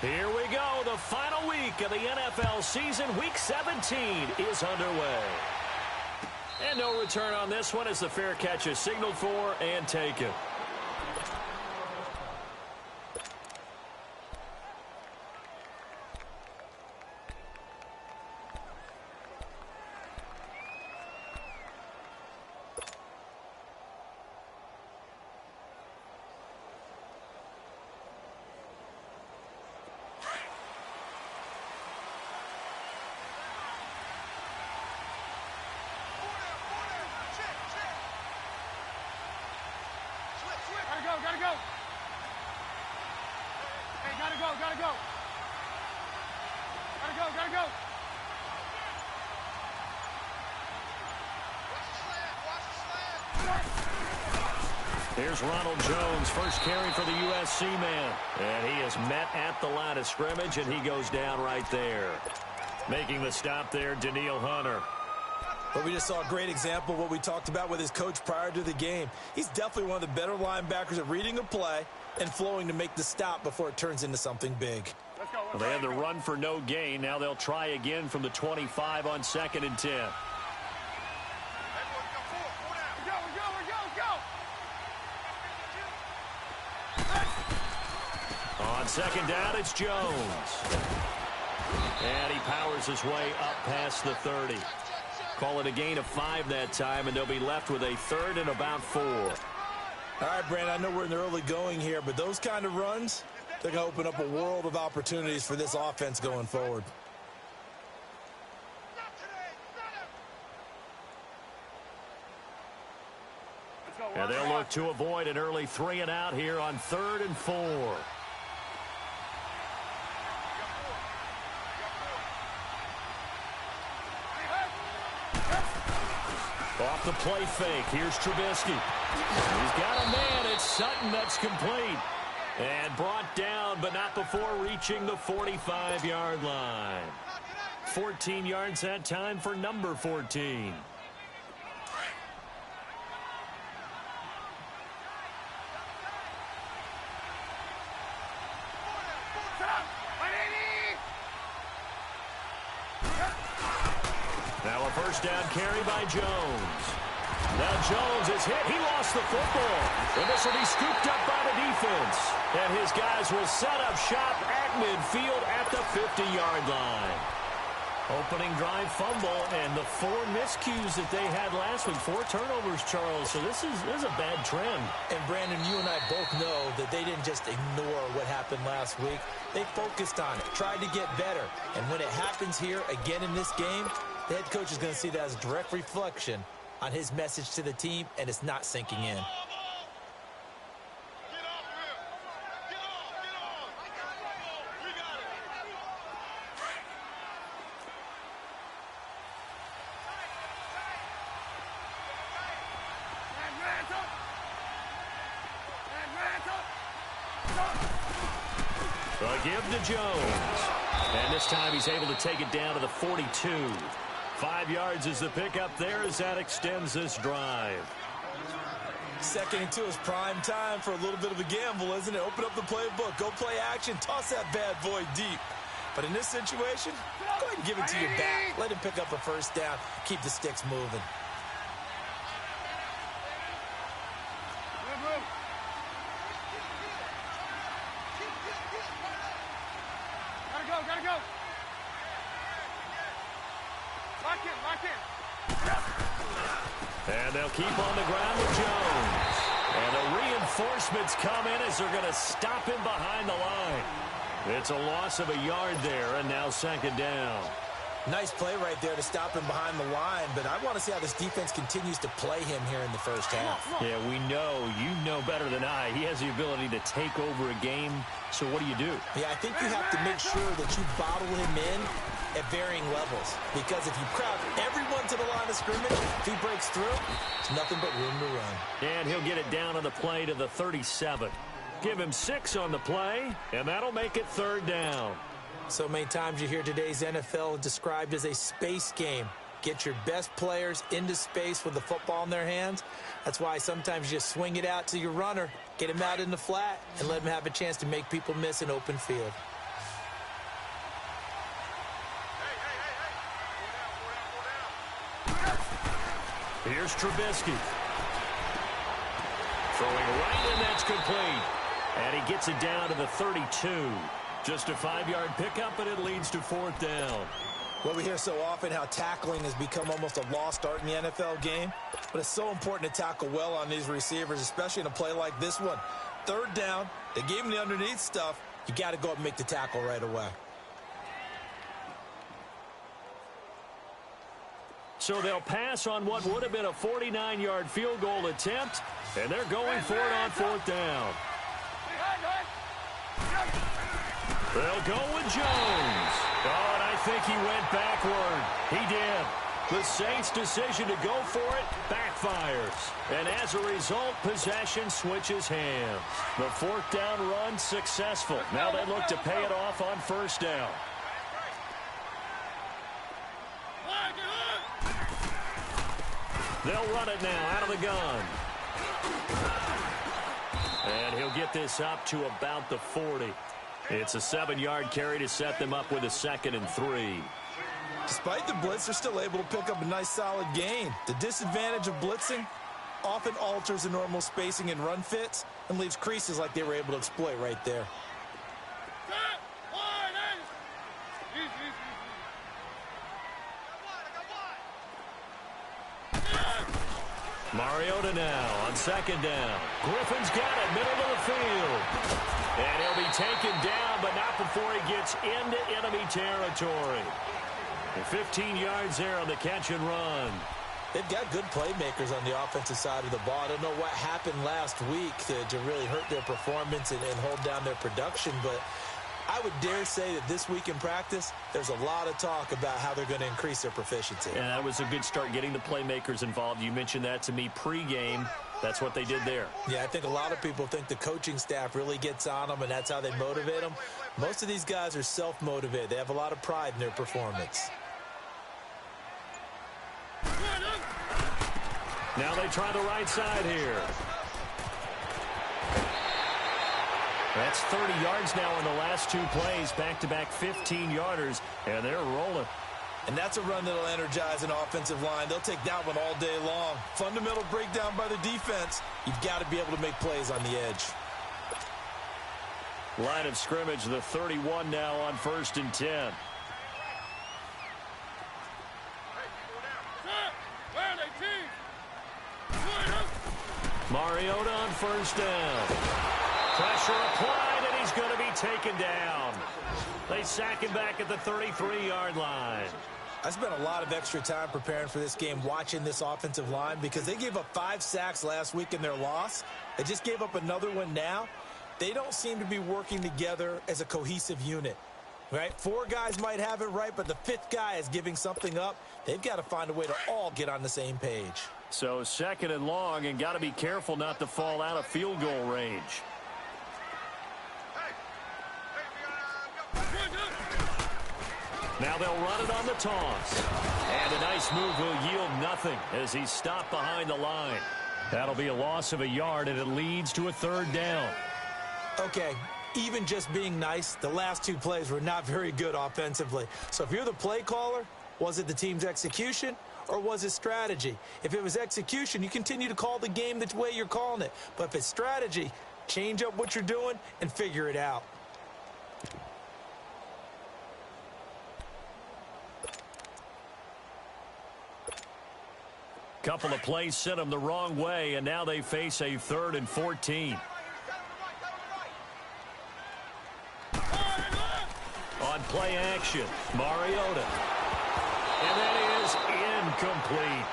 Here we go. The final week of the NFL season. Week 17 is underway. And no return on this one as the fair catch is signaled for and taken. Gotta go. Hey, gotta go. Gotta go. Here's Ronald Jones, first carry for the USC man. And he is met at the line of scrimmage, and he goes down right there. Making the stop there, Daniil Hunter. But we just saw a great example of what we talked about with his coach prior to the game. He's definitely one of the better linebackers at reading a play and flowing to make the stop before it turns into something big. Well, they had the run for no gain. Now they'll try again from the 25 on 2nd and 10. On 2nd down, it's Jones. And he powers his way up past the 30. Call it a gain of 5 that time, and they'll be left with a 3rd and about 4. All right, Brandon, I know we're in the early going here, but those kind of runs, they're going to open up a world of opportunities for this offense going forward. And they'll look to avoid an early 3 and out here on 3rd and 4. Off the play fake. Here's Trubisky. He's got a man. It's Sutton that's complete. And brought down, but not before reaching the 45-yard line. 14 yards that time for number 14. Now a first down carry by Jones. Now Jones is hit. He lost the football. And this will be scooped up by the defense. And his guys will set up shop at midfield at the 50-yard line. Opening drive fumble, and the 4 miscues that they had last week. 4 turnovers, Charles. So this is a bad trend. And Brandon, you and I both know that they didn't just ignore what happened last week. They focused on it, tried to get better. And when it happens here again in this game, the head coach is going to see that as a direct reflection on his message to the team, and it's not sinking in. A give to Jones. And this time he's able to take it down to the 42. 5 yards is the pickup there as that extends this drive. 2nd and 2 is prime time for a little bit of a gamble, isn't it? Open up the playbook, go play action, toss that bad boy deep. But in this situation, go ahead and give it to your back. Let him pick up a first down, keep the sticks moving. Gotta go. Lock in. And they'll keep on the ground with Jones. And the reinforcements come in as they're going to stop him behind the line. It's a loss of a yard there, and now 2nd down. Nice play right there to stop him behind the line, but I want to see how this defense continues to play him here in the first half. Yeah, we know. You know better than I. He has the ability to take over a game, so what do you do? Yeah, I think you have to make sure that you bottle him in at varying levels, because if you crowd everyone to the line of scrimmage, if he breaks through, it's nothing but room to run. And he'll get it down on the play to the 37. Give him 6 on the play, and that'll make it 3rd down. So many times you hear today's NFL described as a space game. Get your best players into space with the football in their hands. That's why sometimes you just swing it out to your runner, get him out in the flat, and let him have a chance to make people miss an open field. Here's Trubisky. Throwing right, and that's complete. And he gets it down to the 32. Just a 5-yard pickup, and it leads to 4th down. Well, we hear so often how tackling has become almost a lost art in the NFL game. But it's so important to tackle well on these receivers, especially in a play like this one. 3rd down, they gave him the underneath stuff. You got to go up and make the tackle right away. So they'll pass on what would have been a 49-yard field goal attempt, and they're going for it on 4th down. They'll go with Jones. Oh, and I think he went backward. He did. The Saints' decision to go for it backfires. And as a result, possession switches hands. The 4th down run successful. Now they look to pay it off on 1st down. They'll run it now out of the gun. And he'll get this up to about the 40. It's a 7-yard carry to set them up with a 2nd and 3. Despite the blitz, they're still able to pick up a nice solid gain. The disadvantage of blitzing often alters the normal spacing and run fits and leaves creases like they were able to exploit right there. Mariota now on 2nd down. Griffin's got it, middle of the field. And he'll be taken down, but not before he gets into enemy territory. And 15 yards there on the catch and run. They've got good playmakers on the offensive side of the ball. I don't know what happened last week to really hurt their performance and hold down their production, but I would dare say that this week in practice, there's a lot of talk about how they're going to increase their proficiency. And that was a good start, getting the playmakers involved. You mentioned that to me pregame. That's what they did there. Yeah, I think a lot of people think the coaching staff really gets on them, and that's how they motivate them. Most of these guys are self-motivated. They have a lot of pride in their performance. Now they try the right side here. That's 30 yards now in the last 2 plays, back-to-back 15-yarders, and they're rolling. And that's a run that'll energize an offensive line. They'll take that one all day long. Fundamental breakdown by the defense. You've got to be able to make plays on the edge. Line of scrimmage, the 31 now on 1st and 10. Mariota on 1st down. Pressure applied, and he's going to be taken down. They sack him back at the 33-yard line. I spent a lot of extra time preparing for this game, watching this offensive line, because they gave up 5 sacks last week in their loss. They just gave up another one now. They don't seem to be working together as a cohesive unit. Right? 4 guys might have it right, but the 5th guy is giving something up. They've got to find a way to all get on the same page. So 2nd and long, and got to be careful not to fall out of field goal range. Now they'll run it on the toss. And a nice move will yield nothing as he's stopped behind the line. That'll be a loss of a yard, and it leads to a 3rd down. Okay, even just being nice, the last 2 plays were not very good offensively. So if you're the play caller, was it the team's execution or was it strategy? If it was execution, you continue to call the game the way you're calling it. But if it's strategy, change up what you're doing and figure it out. Couple of plays sent them the wrong way, and now they face a 3rd and 14. On play action, Mariota. And that is incomplete.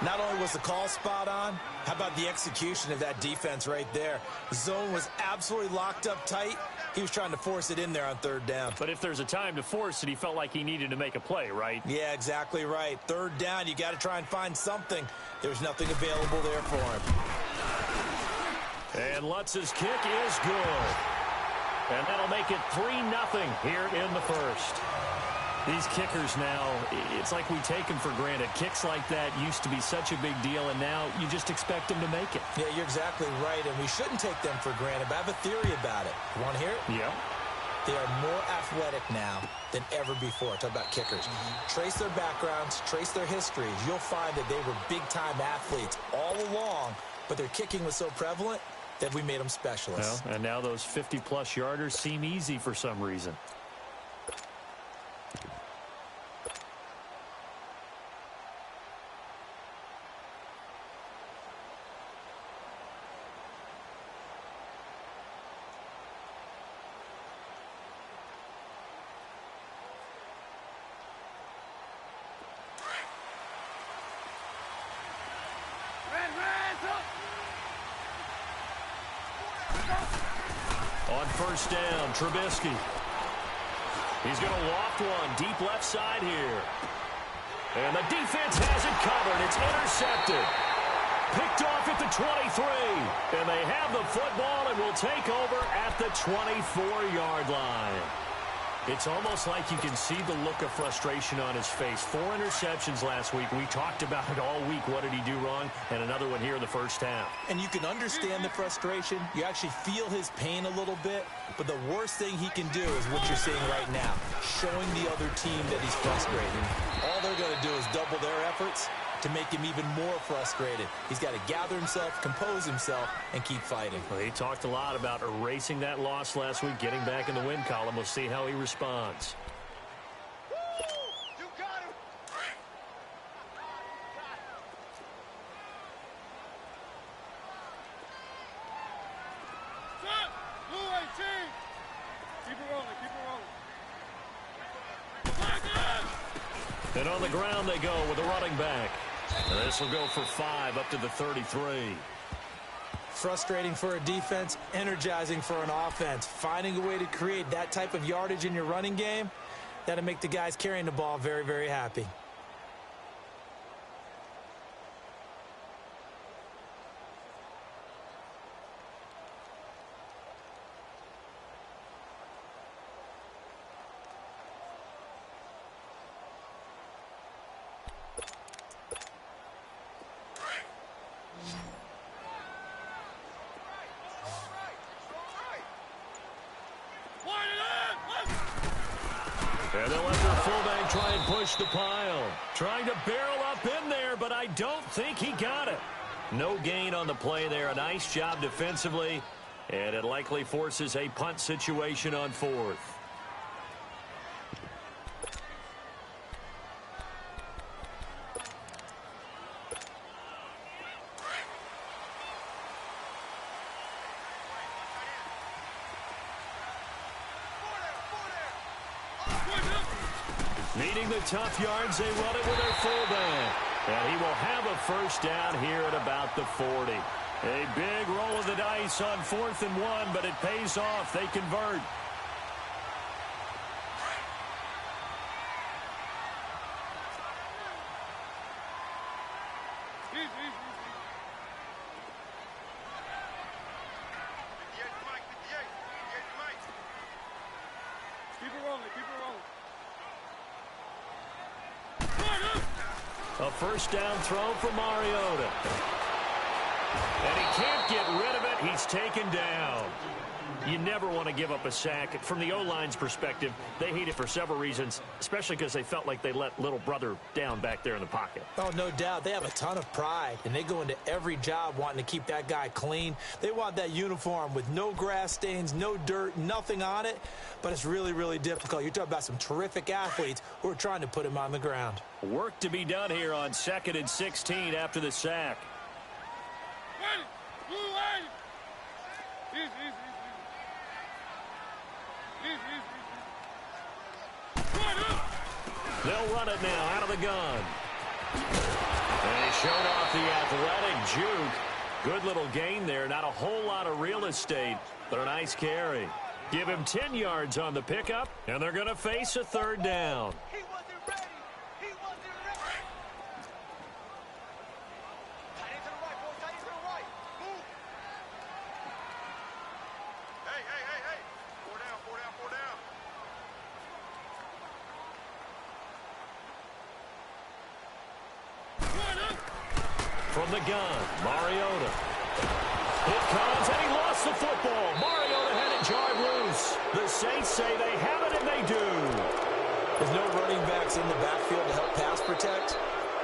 Not only was the call spot on, how about the execution of that defense right there? The zone was absolutely locked up tight. He was trying to force it in there on 3rd down. But if there's a time to force it, he felt like he needed to make a play, right? Yeah, exactly right. 3rd down, you got to try and find something. There's nothing available there for him. And Lutz's kick is good. And that'll make it 3-0 here in the 1st. These kickers now, it's like we take them for granted. Kicks like that used to be such a big deal, and now you just expect them to make it. Yeah, you're exactly right, and we shouldn't take them for granted, but I have a theory about it. You want to hear it? Yeah. They are more athletic now than ever before. Talk about kickers. Trace their backgrounds, trace their histories. You'll find that they were big-time athletes all along, but their kicking was so prevalent that we made them specialists. Well, and now those 50-plus yarders seem easy for some reason. On first down, Trubisky. He's going to loft one deep left side here. And the defense has it covered. It's intercepted. Picked off at the 23. And they have the football and will take over at the 24-yard line. It's almost like you can see the look of frustration on his face. 4 interceptions last week. We talked about it all week. What did he do wrong? And another one here in the first half. And you can understand the frustration. You actually feel his pain a little bit. But the worst thing he can do is what you're seeing right now, showing the other team that he's frustrated. All they're going to do is double their efforts to make him even more frustrated. He's got to gather himself, compose himself, and keep fighting. Well, he talked a lot about erasing that loss last week, getting back in the win column. We'll see how he responds. You got him. Set. Blue 18. Keep it rolling. Keep it rolling. And on the ground they go with a running back. And this will go for 5 up to the 33. Frustrating for a defense, energizing for an offense. Finding a way to create that type of yardage in your running game, that'll make the guys carrying the ball very, very happy. And they'll let their fullback try and push the pile. Trying to barrel up in there, but I don't think he got it. No gain on the play there. A nice job defensively. And it likely forces a punt situation on 4th. Needing the tough yards, they run it with their fullback. And he will have a first down here at about the 40. A big roll of the dice on 4th and 1, but it pays off. They convert. Keep it rolling. Keep it rolling. A first down throw for Mariota. And he can't get rid of it. He's taken down. You never want to give up a sack. From the O-line's perspective, they hate it for several reasons, especially because they felt like they let little brother down back there in the pocket. Oh, no doubt. They have a ton of pride, and they go into every job wanting to keep that guy clean. They want that uniform with no grass stains, no dirt, nothing on it, but it's really, really difficult. You're talking about some terrific athletes who are trying to put him on the ground. Work to be done here on 2nd and 16 after the sack. Ready. Blue 80. Easy, easy, easy. They'll run it now out of the gun. And he showed off the athletic juke. Good little gain there. Not a whole lot of real estate, but a nice carry. Give him 10 yards on the pickup, and they're going to face a 3rd down. He wasn't ready. He wasn't ready. Tight end to the right, boys. Tight end to the right. Move. Hey, hey, hey, hey. 4 down, 4 down, 4 down. From the gun, Mariota. It comes, and he lost the football. Mariota had it jarred loose. loose. The Saints say they have it, and they do. There's no running backs in the backfield to help pass protect.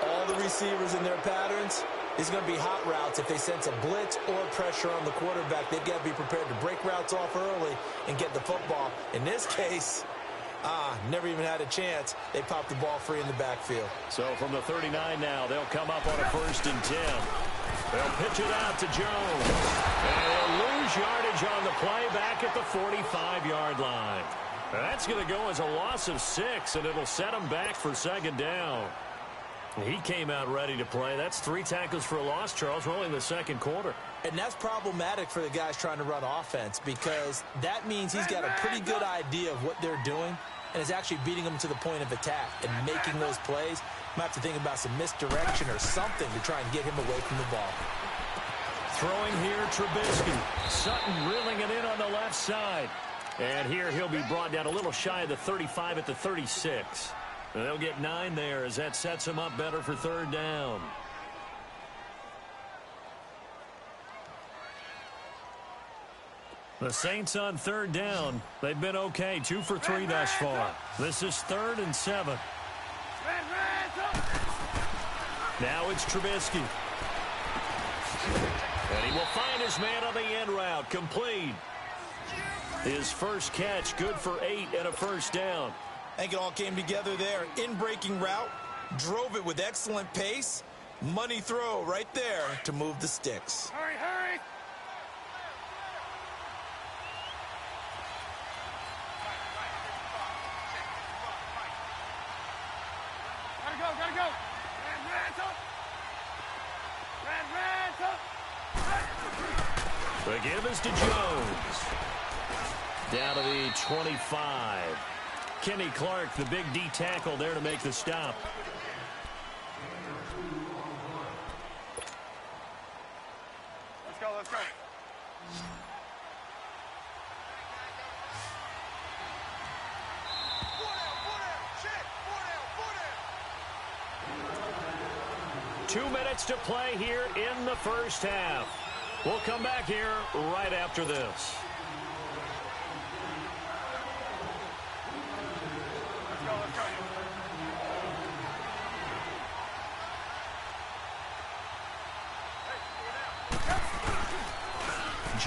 All the receivers in their patterns, it's going to be hot routes. If they sense a blitz or pressure on the quarterback, they've got to be prepared to break routes off early and get the football. In this case, never even had a chance. They popped the ball free in the backfield. So from the 39 now, they'll come up on a 1st and 10. They'll pitch it out to Jones. And they'll lose yardage on the play back at the 45-yard line. That's going to go as a loss of 6, and it'll set them back for 2nd down. He came out ready to play. That's 3 tackles for a loss, Charles. We're only in the 2nd quarter. And that's problematic for the guys trying to run offense because that means he's got a pretty good idea of what they're doing and is actually beating them to the point of attack and making those plays. Might have to think about some misdirection or something to try and get him away from the ball. Throwing here, Trubisky. Sutton reeling it in on the left side. And here he'll be brought down a little shy of the 35 at the 36. And they'll get 9 there as that sets him up better for 3rd down. The Saints on 3rd down. They've been okay, 2 for 3 thus far. This is 3rd and 7. Now it's Trubisky. And he will find his man on the end route. Complete. His first catch, good for 8 and a 1st down. I think it all came together there. In-breaking route, drove it with excellent pace. Money throw right there to move the sticks. Hurry, hurry! Gotta go! The give is to Jones. Down to the 25. Kenny Clark, the big D tackle there to make the stop. Let's go, let's go. Two minutes to play here in the first half. We'll come back here right after this. Let's go, let's go.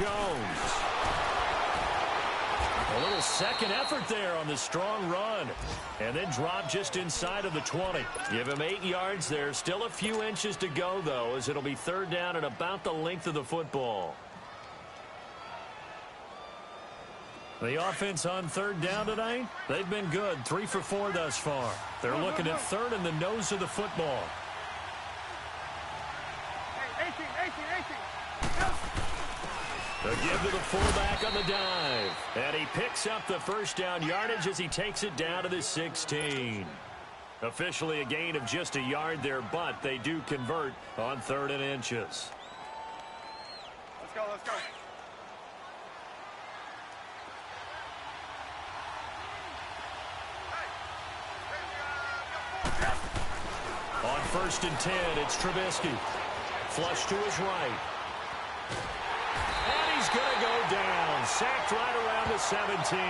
Jones. A little second effort there on the strong run. And then drop just inside of the 20. Give him 8 yards there. Still a few inches to go, though, as it'll be 3rd down and about the length of the football. The offense on 3rd down tonight, they've been good. 3 for 4 thus far. They're looking at 3rd in the nose of the football. Hey, 18. The give to the fullback on the dive. And he picks up the first down yardage as he takes it down to the 16. Officially a gain of just a yard there, but they do convert on 3rd and inches. Let's go, let's go. On 1st and 10, it's Trubisky. Flush to his right. And he's going to go down. Sacked right around the 17.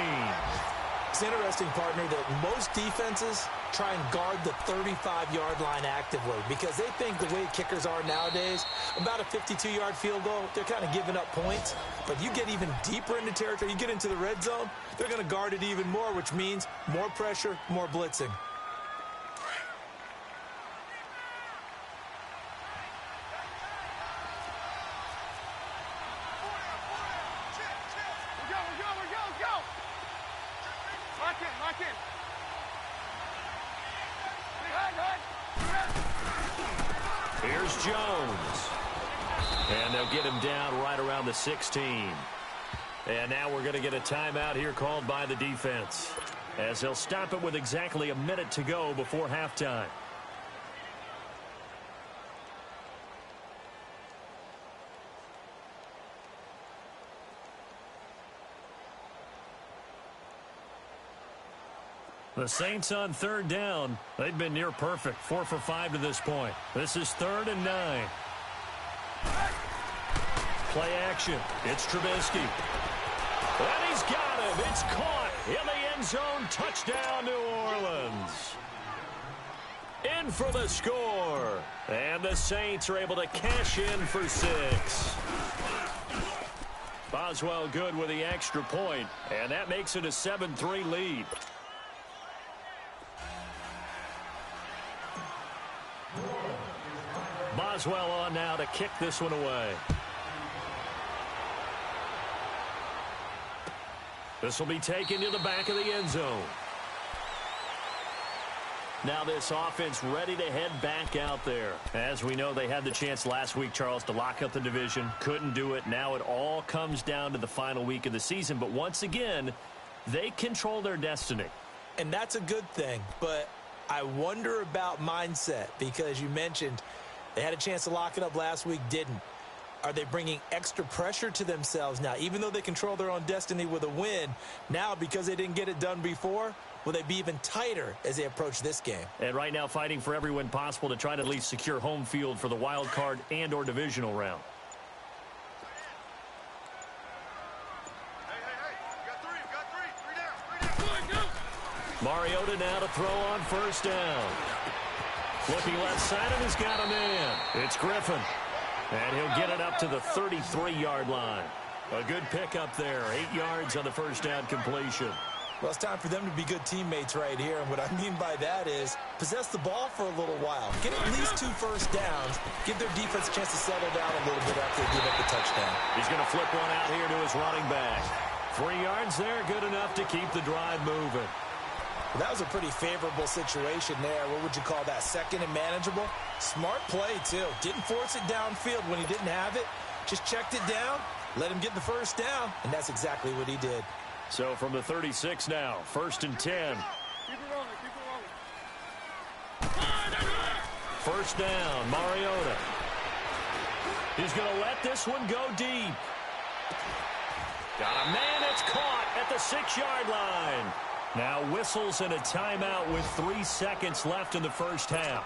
It's interesting, partner, that most defenses try and guard the 35-yard line actively because they think the way kickers are nowadays, about a 52-yard field goal, they're kind of giving up points. But you get even deeper into territory, you get into the red zone, they're going to guard it even more, which means more pressure, more blitzing. Lock in. Here's Jones. And they'll get him down right around the 16. And now we're going to get a timeout here called by the defense, as they'll stop it with exactly a minute to go before halftime. The Saints on 3rd down. They've been near perfect. 4 for 5 to this point. This is 3rd and 9. Play action. It's Trubisky. And he's got it. drive. It's caught in the end zone. Touchdown, New Orleans. In for the score. And the Saints are able to cash in for 6. Boswell good with the extra point, and that makes it a 7-3 lead. Boswell on now to kick this one away. This will be taken to the back of the end zone. Now this offense ready to head back out there. As we know, they had the chance last week, Charles, to lock up the division. Couldn't do it. Now it all comes down to the final week of the season. But once again, they control their destiny. And that's a good thing. But I wonder about mindset, because you mentioned they had a chance to lock it up last week, didn't. Are they bringing extra pressure to themselves now? Even though they control their own destiny with a win, now because they didn't get it done before, will they be even tighter as they approach this game? And right now fighting for every win possible to try to at least secure home field for the wild card and or divisional round. Three down. Mariota now to throw on first down. Looking left side, and he's got a man. It's Griffin. And he'll get it up to the 33-yard line. A good pickup there. 8 yards on the first down completion. Well, it's time for them to be good teammates right here. And what I mean by that is possess the ball for a little while. Get at least 2 first downs. Give their defense a chance to settle down a little bit after they give up the touchdown. He's going to flip one out here to his running back. 3 yards there, good enough to keep the drive moving. Well, that was a pretty favorable situation there. What would you call that? Second and manageable? Smart play, too. Didn't force it downfield when he didn't have it. Just checked it down, let him get the first down, and that's exactly what he did. So from the 36 now, 1st and 10. Keep it rolling, keep it rolling. First down, Mariota. He's going to let this one go deep. Got a man that's caught at the 6-yard line. Now whistles and a timeout with 3 seconds left in the first half.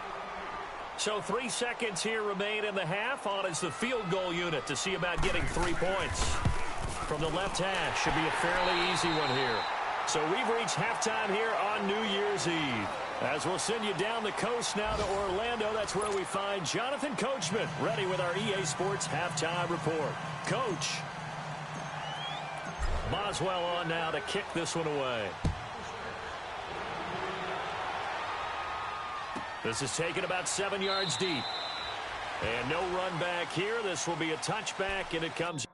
So 3 seconds here remain in the half. On is the field goal unit to see about getting 3 points. From the left hash, should be a fairly easy one here. So we've reached halftime here on New Year's Eve. As we'll send you down the coast now to Orlando, that's where we find Jonathan Coachman, ready with our EA Sports halftime report. Coach. Boswell on now to kick this one away. This is taken about 7 yards deep. And no run back here. This will be a touchback, and it comes.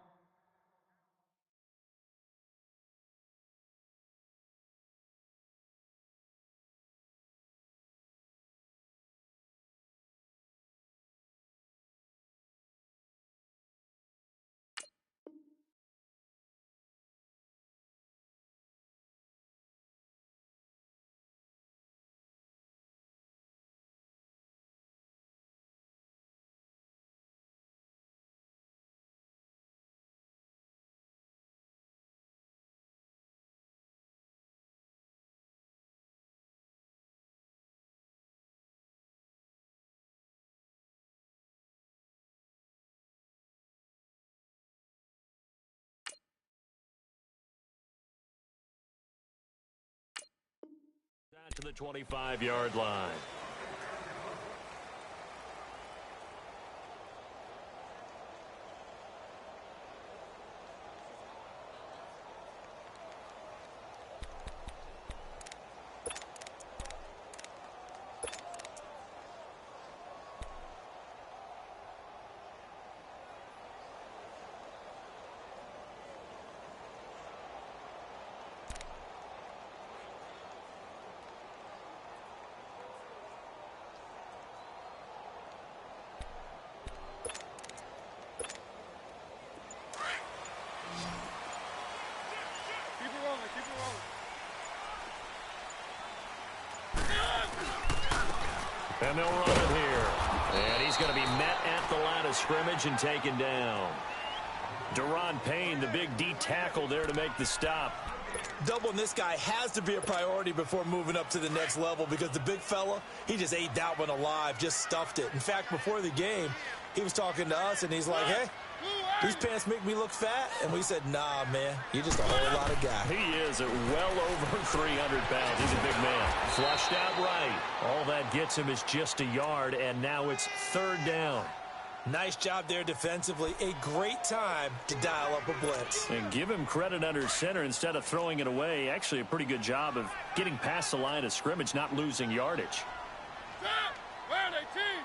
To the 25-yard line. And they'll run it here. And he's going to be met at the line of scrimmage and taken down. Deron Payne, the big D tackle there to make the stop. Doubling this guy has to be a priority before moving up to the next level, because the big fella, he just ate that one alive, just stuffed it. In fact, before the game, he was talking to us, and he's like, hey, these pants make me look fat. And we said, nah, man, you're just a whole lot of guy. He is at well over 300 pounds. He's a big man. Flushed out right. All that gets him is just a yard, and now it's third down. Nice job there defensively. A great time to dial up a blitz. And give him credit under center instead of throwing it away. Actually, a pretty good job of getting past the line of scrimmage, not losing yardage. Where are they, team?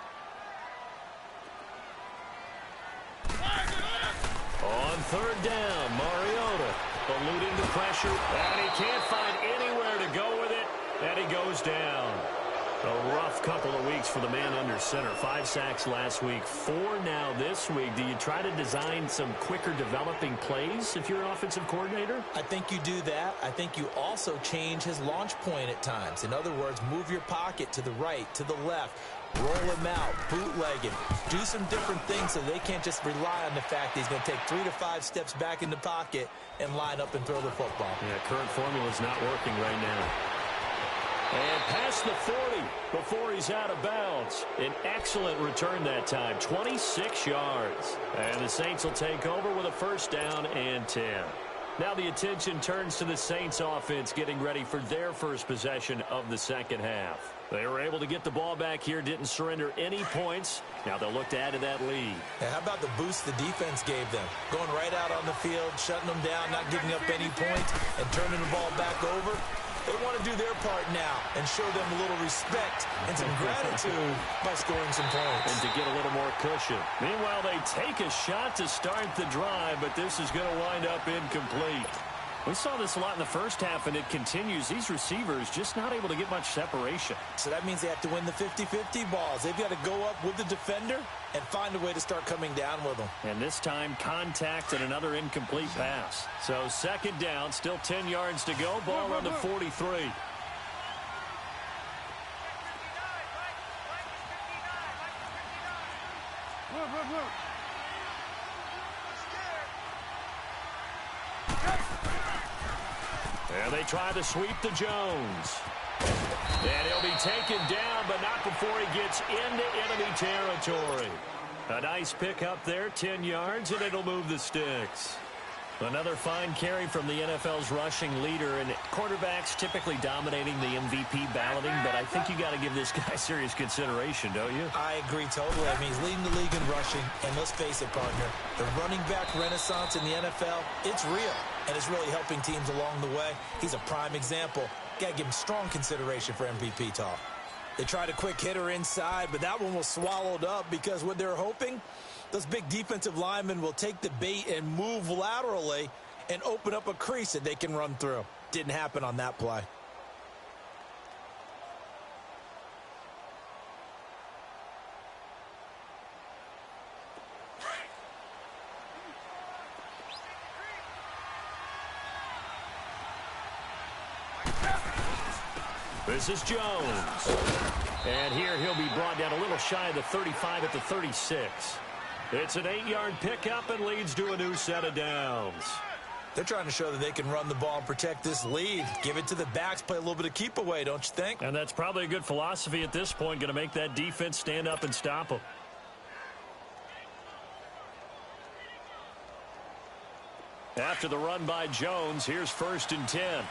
On third down, Mariota eluding the pressure, and he can't find anywhere to go with it, and he goes down. A rough couple of weeks for the man under center. 5 sacks last week, 4 now this week. Do you try to design some quicker developing plays if you're an offensive coordinator? I think you do that. I think you also change his launch point at times. In other words, move your pocket to the right, to the left, roll him out, bootleg him, do some different things so they can't just rely on the fact that he's going to take 3 to 5 steps back in the pocket and line up and throw the football. Yeah, current formula's not working right now. And past the 40 before he's out of bounds. An excellent return that time, 26 yards. And the Saints will take over with a first down and 10. Now the attention turns to the Saints offense getting ready for their first possession of the second half. They were able to get the ball back here, didn't surrender any points. Now they'll look to add to that lead. And how about the boost the defense gave them? Going right out on the field, shutting them down, not giving up any points, and turning the ball back over. They want to do their part now and show them a little respect and some gratitude by scoring some points. And to get a little more cushion. Meanwhile, they take a shot to start the drive, but this is going to wind up incomplete. We saw this a lot in the first half, and it continues. These receivers just not able to get much separation. So that means they have to win the 50-50 balls. They've got to go up with the defender and find a way to start coming down with them. And this time, contact and another incomplete pass. So second down, still 10 yards to go. Ball on the 43. And they try to sweep to Jones. And he'll be taken down, but not before he gets into enemy territory. A nice pick up there, 10 yards, and it'll move the sticks. Another fine carry from the NFL's rushing leader, and quarterbacks typically dominating the MVP balloting, but I think you got to give this guy serious consideration, don't you? I agree totally. I mean, he's leading the league in rushing, and let's face it, partner, the running back renaissance in the NFL, it's real, and it's really helping teams along the way. He's a prime example. Got to give him strong consideration for MVP talk. They tried a quick hitter inside, but that one was swallowed up because what they're hoping, those big defensive linemen will take the bait and move laterally and open up a crease that they can run through. Didn't happen on that play. This is Jones. And here he'll be brought down a little shy of the 35 at the 36. It's an 8-yard pickup and leads to a new set of downs. They're trying to show that they can run the ball and protect this lead. Give it to the backs, play a little bit of keep away, don't you think? And that's probably a good philosophy at this point, going to make that defense stand up and stop them. After the run by Jones, here's 1st and 10.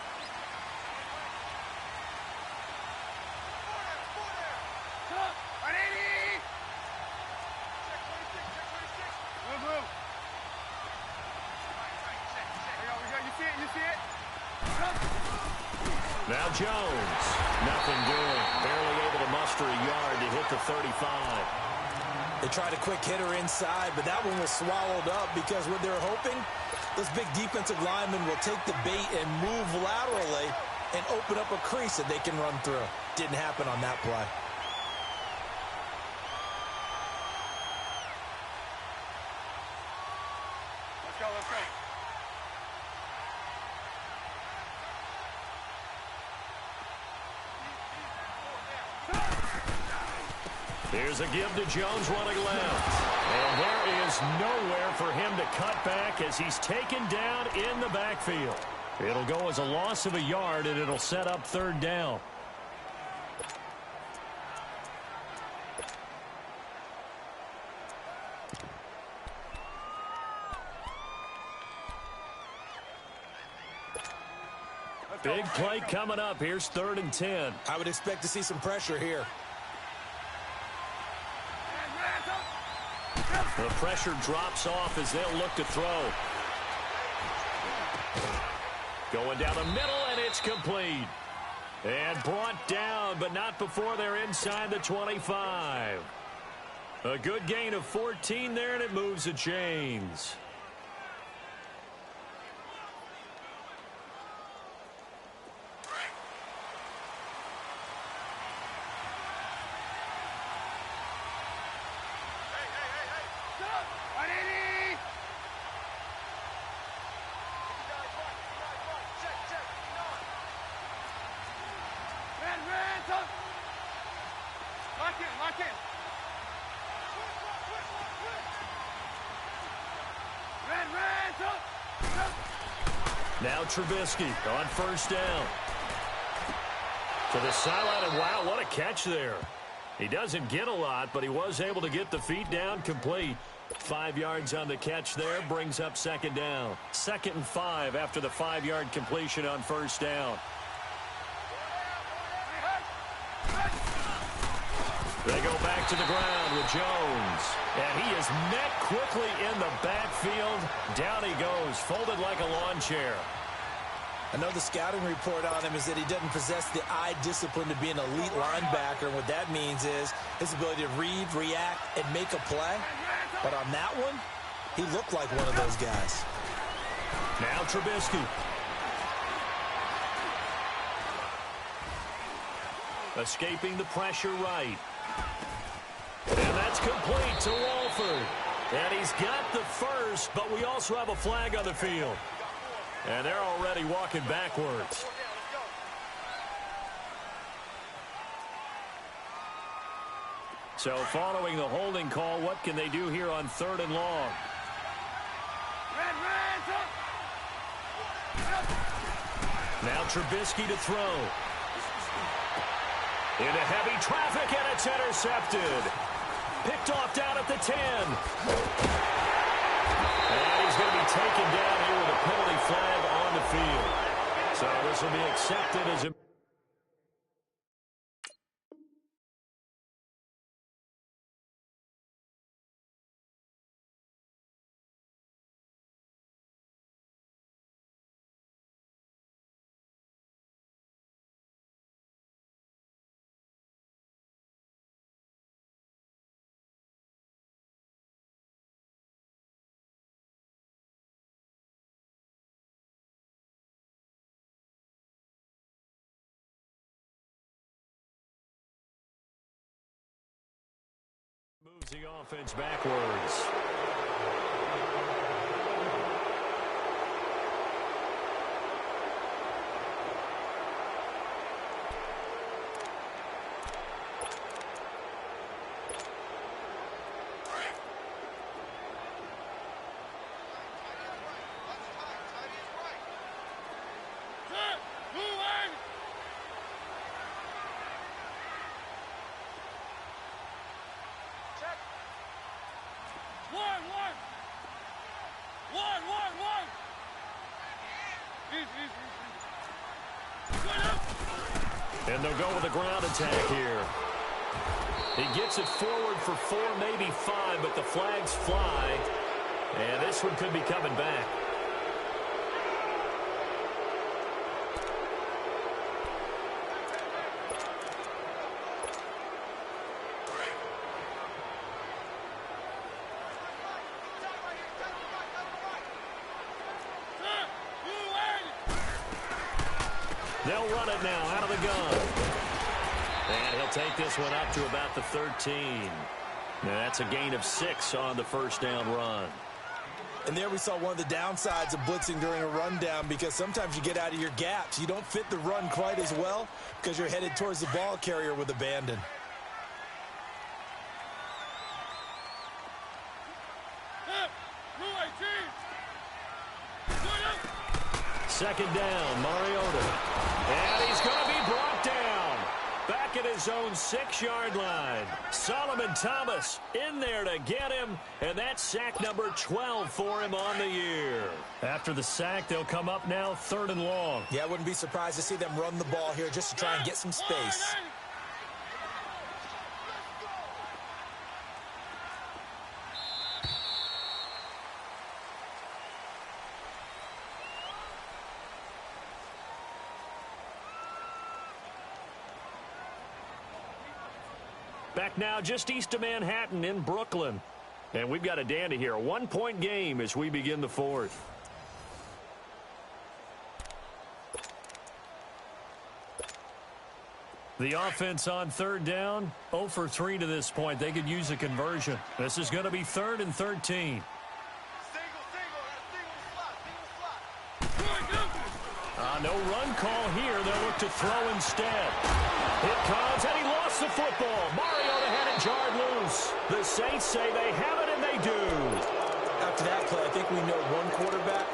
Now Jones, nothing doing. Barely able to muster a yard to hit the 35. They tried a quick hitter inside, but that one was swallowed up because what they're hoping, those big defensive linemen will take the bait and move laterally and open up a crease that they can run through. Didn't happen on that play. Let's go, let's go. Here's a give to Jones running left. And there is nowhere for him to cut back as he's taken down in the backfield. It'll go as a loss of a yard, and it'll set up 3rd down. Big play coming up. Here's 3rd and 10. I would expect to see some pressure here. The pressure drops off as they'll look to throw. Going down the middle, and it's complete. And brought down, but not before they're inside the 25. A good gain of 14 there, and it moves the chains. Now Trubisky on 1st down. To the sideline, and wow, what a catch there. He doesn't get a lot, but he was able to get the feet down complete. 5 yards on the catch there, brings up 2nd down. 2nd and 5 after the 5-yard completion on 1st down. They go back to the ground with Jones. And he is met quickly in the backfield. Down he goes, folded like a lawn chair. I know the scouting report on him is that he doesn't possess the eye discipline to be an elite linebacker. And what that means is his ability to read, react, and make a play. But on that one, he looked like one of those guys. Now Trubisky. Escaping the pressure right. And that's complete to Walford. And he's got the first, but we also have a flag on the field. And they're already walking backwards. So following the holding call, what can they do here on 3rd and long? Now Trubisky to throw. Into heavy traffic, and it's intercepted. Picked off down at the 10. And he's going to be taken down here with a penalty flag on the field. So this will be accepted as a... Moves the offense backwards. And they'll go with a ground attack here. He gets it forward for 4, maybe 5, but the flags fly. And this one could be coming back. They'll run it now out of the gun. And he'll take this one up to about the 13. Now that's a gain of 6 on the 1st down run. And there we saw one of the downsides of blitzing during a rundown, because sometimes you get out of your gaps. You don't fit the run quite as well because you're headed towards the ball carrier with abandon. Second down, Mariota. And he's going to be brought down. Back at his own 6-yard line. Solomon Thomas in there to get him, and that's sack number 12 for him on the year. After the sack, they'll come up now 3rd and long. Yeah, I wouldn't be surprised to see them run the ball here just to try and get some space. Back now just east of Manhattan in Brooklyn. And we've got a dandy here. A 1-point game as we begin the 4th. The offense on 3rd down, 0 for 3 to this point. They could use a conversion. This is going to be 3rd and 13. No run call here. They'll look to throw instead. It comes, and he lost the football. Mariota had it jarred loose. The Saints say they have it, and they do. After that play, I think we know one quarterback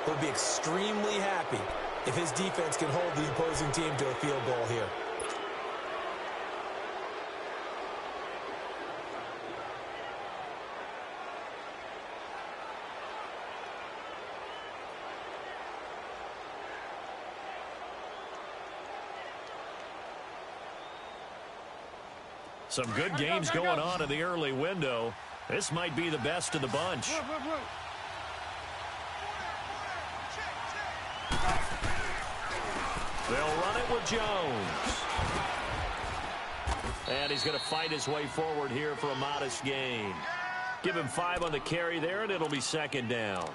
will be extremely happy if his defense can hold the opposing team to a field goal here. Some good games going on in the early window. This might be the best of the bunch. They'll run it with Jones. And he's going to fight his way forward here for a modest gain. Give him 5 on the carry there, and it'll be 2nd down.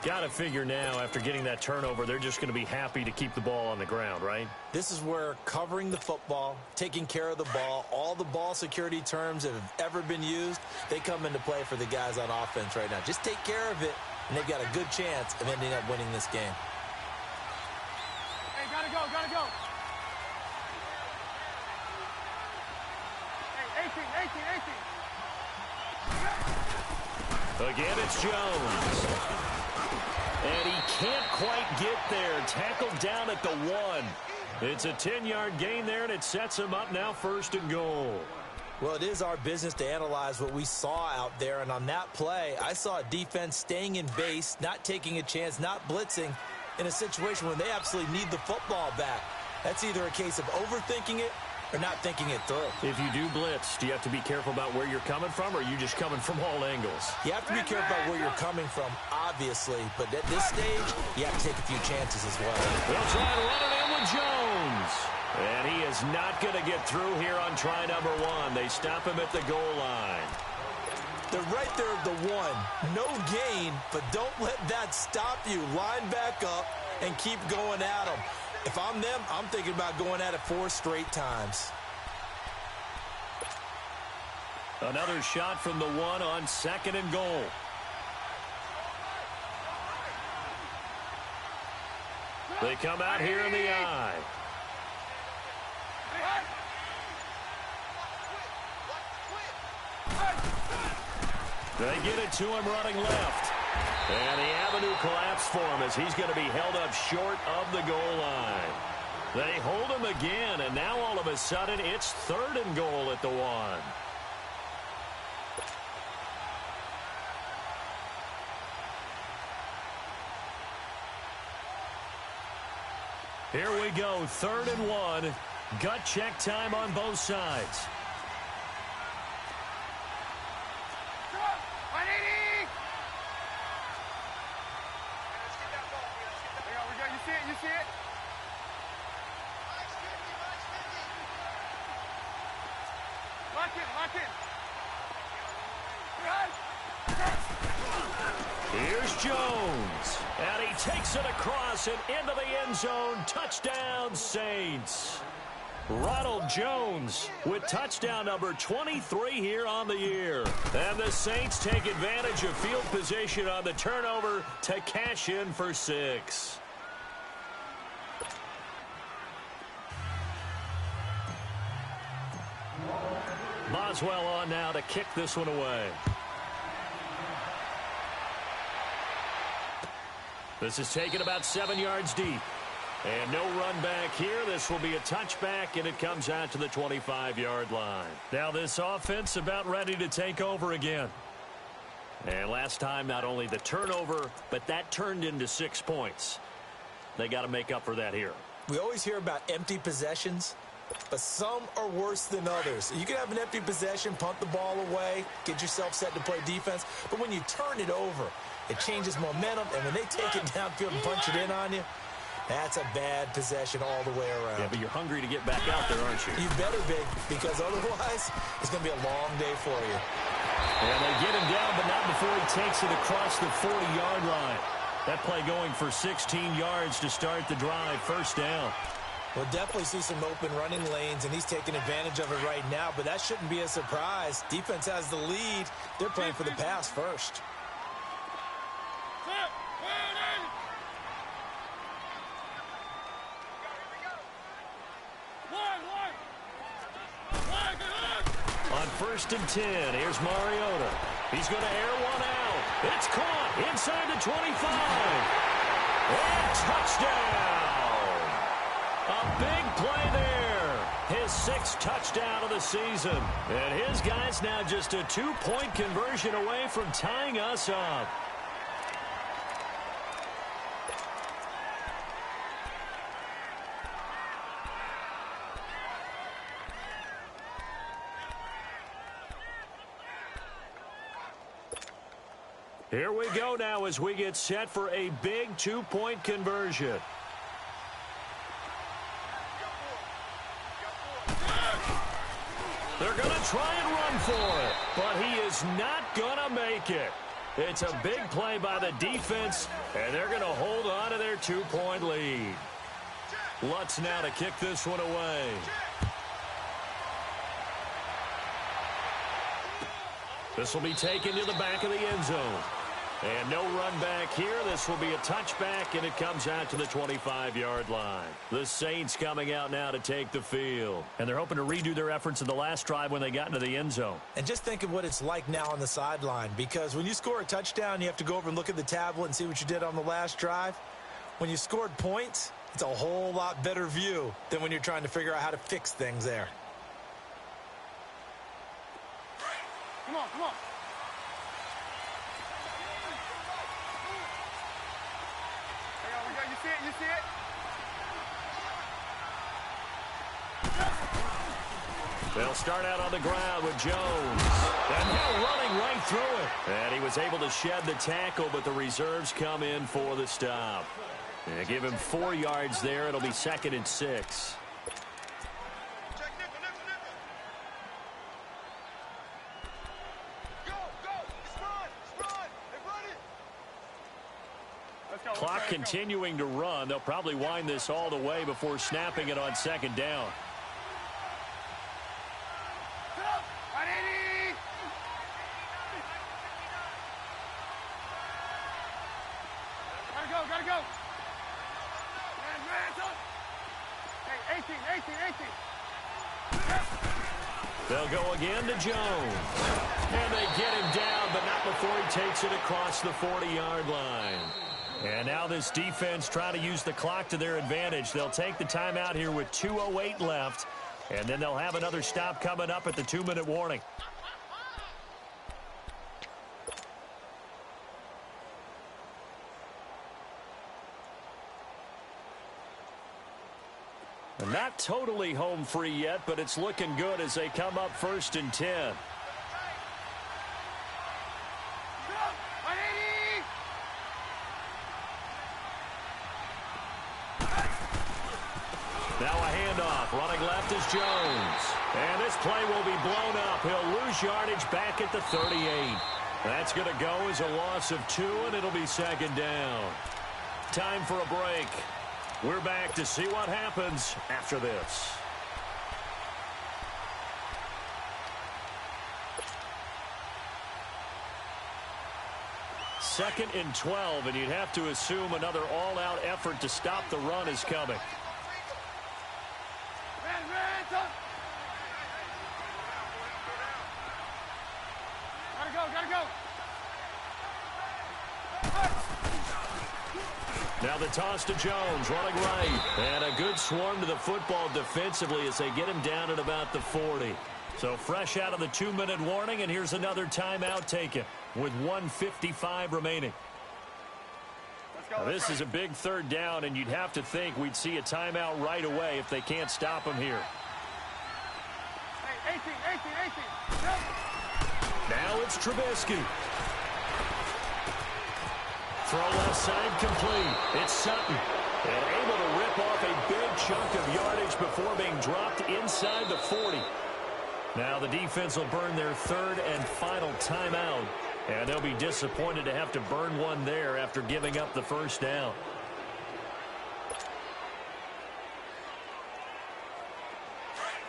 Got to figure now, after getting that turnover, they're just going to be happy to keep the ball on the ground, right? This is where covering the football, taking care of the ball, all the ball security terms that have ever been used, they come into play for the guys on offense right now. Just take care of it, and they've got a good chance of ending up winning this game. Hey, gotta go, gotta go. Hey, 18. Again, it's Jones. And he can't quite get there. Tackled down at the 1. It's a 10-yard gain there, and it sets him up now 1st and goal. Well, it is our business to analyze what we saw out there, and on that play, I saw a defense staying in base, not taking a chance, not blitzing, in a situation where they absolutely need the football back. That's either a case of overthinking it or not thinking it through. If you do blitz, do you have to be careful about where you're coming from, or are you just coming from all angles? You have to be careful about where you're coming from, obviously, but at this stage, you have to take a few chances as well. They'll try to run it in with Jones. And he is not going to get through here on try number 1. They stop him at the goal line. They're right there at the 1. No gain, but don't let that stop you. Line back up and keep going at them. If I'm them, I'm thinking about going at it 4 straight times. Another shot from the 1 on 2nd and goal. They come out here in the eye. They get it to him running left. And the avenue collapsed for him as he's going to be held up short of the goal line. They hold him again, and now all of a sudden it's 3rd and goal at the 1. Here we go, 3rd and 1. Gut check time on both sides. You see it? Lock in. Here's Jones. And he takes it across and into the end zone. Touchdown, Saints. Ronald Jones with touchdown number 23 here on the year. And the Saints take advantage of field position on the turnover to cash in for 6. Boswell on now to kick this one away. This is taken about 7 yards deep. And no run back here. This will be a touchback, and it comes out to the 25-yard line. Now this offense about ready to take over again. And last time, not only the turnover, but that turned into 6 points. They got to make up for that here. We always hear about empty possessions, but some are worse than others. You can have an empty possession, punt the ball away, get yourself set to play defense, but when you turn it over, it changes momentum, and when they take it downfield and punch it in on you, that's a bad possession all the way around. Yeah, but you're hungry to get back out there, aren't you? You better be, because otherwise it's going to be a long day for you. And they get him down, but not before he takes it across the 40-yard line. That play going for 16 yards to start the drive, first down. We'll definitely see some open running lanes, and he's taking advantage of it right now, but that shouldn't be a surprise. Defense has the lead. They're playing for the pass first. On 1st and 10, here's Mariota. He's going to air one out. It's caught inside the 25. And touchdown. A big play there. His 6th touchdown of the season. And his guys now just a 2-point conversion away from tying us up. Here we go now as we get set for a big 2-point conversion. They're going to try and run for it, but he is not going to make it. It's a big play by the defense, and they're going to hold on to their 2-point lead. Lutz now to kick this one away. This will be taken to the back of the end zone. And no run back here. This will be a touchback, and it comes out to the 25-yard line. The Saints coming out now to take the field. And they're hoping to redo their efforts in the last drive when they got into the end zone. And just think of what it's like now on the sideline, because when you score a touchdown, you have to go over and look at the tablet and see what you did on the last drive. When you scored points, it's a whole lot better view than when you're trying to figure out how to fix things there. Come on, come on. We go. You see it? You see it? They'll start out on the ground with Jones. And now running right through it. And he was able to shed the tackle, but the reserves come in for the stop. And give him 4 yards there. It'll be 2nd and 6. Clock continuing to run. They'll probably wind this all the way before snapping it on 2nd down. Gotta go. Hey, 18. They'll go again to Jones. And they get him down, but not before he takes it across the 40-yard line. And now this defense trying to use the clock to their advantage. They'll take the timeout here with 2:08 left. And then they'll have another stop coming up at the 2-minute warning. And not totally home free yet, but it's looking good as they come up 1st and 10. Now a handoff. Running left is Jones. And this play will be blown up. He'll lose yardage back at the 38. That's going to go as a loss of 2, and it'll be 2nd down. Time for a break. We're back to see what happens after this. Second and 12, and you'd have to assume another all-out effort to stop the run is coming. Now Now the toss to Jones, running right. And a good swarm to the football defensively as they get him down at about the 40. So fresh out of the 2-minute warning, and here's another timeout taken with 1:55 remaining. Now, this is a big third down, and you'd have to think we'd see a timeout right away if they can't stop him here. Hey, 18. Now it's Trubisky. Throw left side complete. It's Sutton. And able to rip off a big chunk of yardage before being dropped inside the 40. Now the defense will burn their third and final timeout. And they'll be disappointed to have to burn one there after giving up the first down.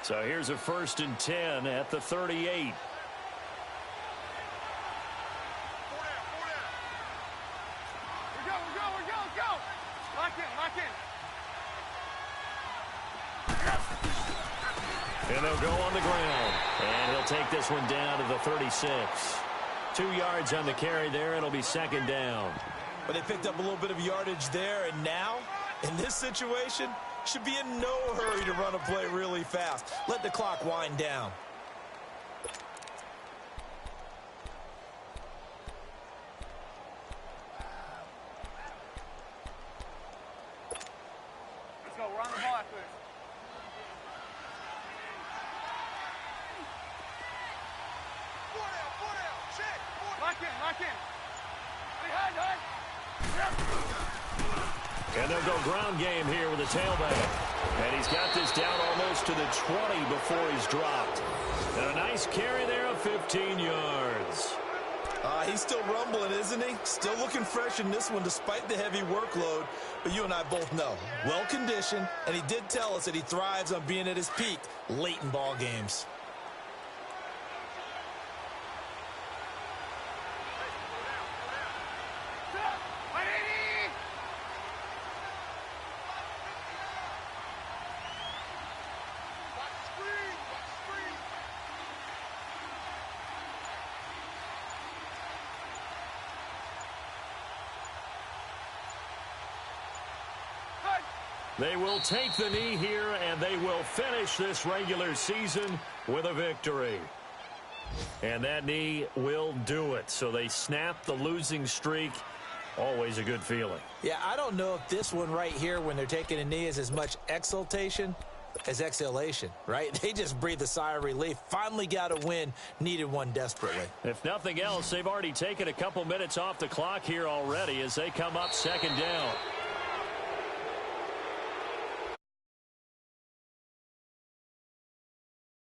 So here's a 1st and 10 at the 38. Go. Lock in. And they'll go on the ground. And he'll take this one down to the 36. 2 yards on the carry there. It'll be 2nd down. But they picked up a little bit of yardage there, and now, in this situation, should be in no hurry to run a play really fast. Let the clock wind down. Let's go. We're on the ball after this. Lock in. Hey, And they'll go ground game here with a tailback. And he's got this down almost to the 20 before he's dropped. And a nice carry there of 15 yards. He's still rumbling, isn't he? Still looking fresh in this one despite the heavy workload. But you and I both know, well-conditioned, and he did tell us that he thrives on being at his peak late in ball games. They will take the knee here, and they will finish this regular season with a victory. And that knee will do it. So they snap the losing streak. Always a good feeling. Yeah, I don't know if this one right here, when they're taking a knee, is as much exultation as exhalation, right? They just breathe a sigh of relief. Finally got a win. Needed one desperately. If nothing else, they've already taken a couple minutes off the clock here already as they come up 2nd down.